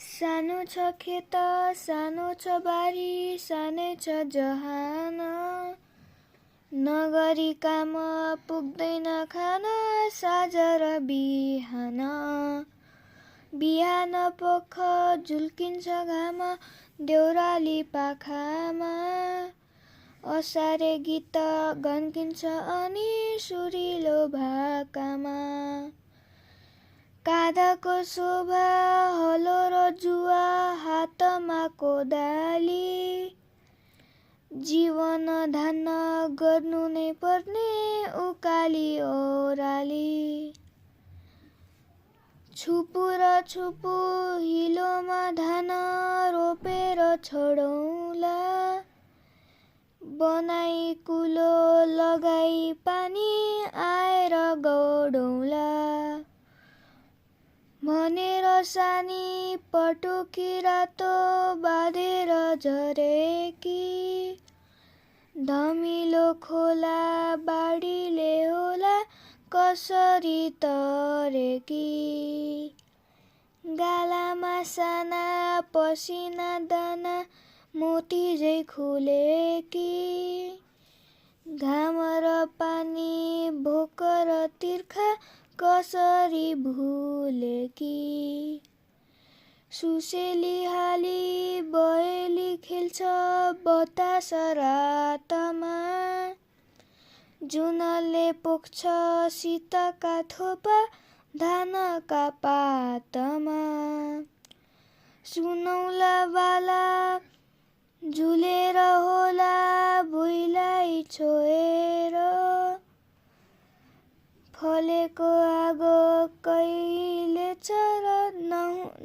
सानो छ खेत सानो छ बारी सानै छ जहान नगरी काम पुग्दैन खान साँझ र बिहान बिहान पोख झुल्किन्छ घाम देउराली पाखामा असारे गीत गन्किन्छ अनि सुरिलो भाकामा काँधाको शोभा हलो र जुवा हातमा कोदाली जीवन धान्न गर्नु नै पर्ने उकाली ओराली छुपु र छुपु हिलोमा धान रोपेर छोडौँला बनाई कुलो लगाई पानी आएर गौडौँला भनेर सानी पटुकी रातो बाँधेर झरेकी धमिलो खोला बाढीले होला कसरी तरेकी गालामा साना पसिना दाना मोती झै खुलेकी घाम र पानी भोक र तिर्खा कसरी भुलेकी सुसेली हाली बहेली खेल्छ बतास रातमा जुनले पोख्छ शीतका थोपा धानका पातमा सुनौला बाला झुलेर होला भुइँलाई छोएर फलेको आगो कहिले चर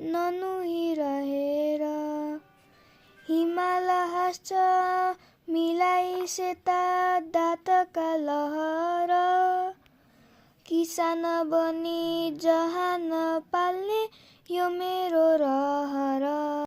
ननुहिरहेर हिमाल हाँस्छ मिलाई सेता दाँतका लहर किसान बनी जहान पाल्ने यो मेरो रहर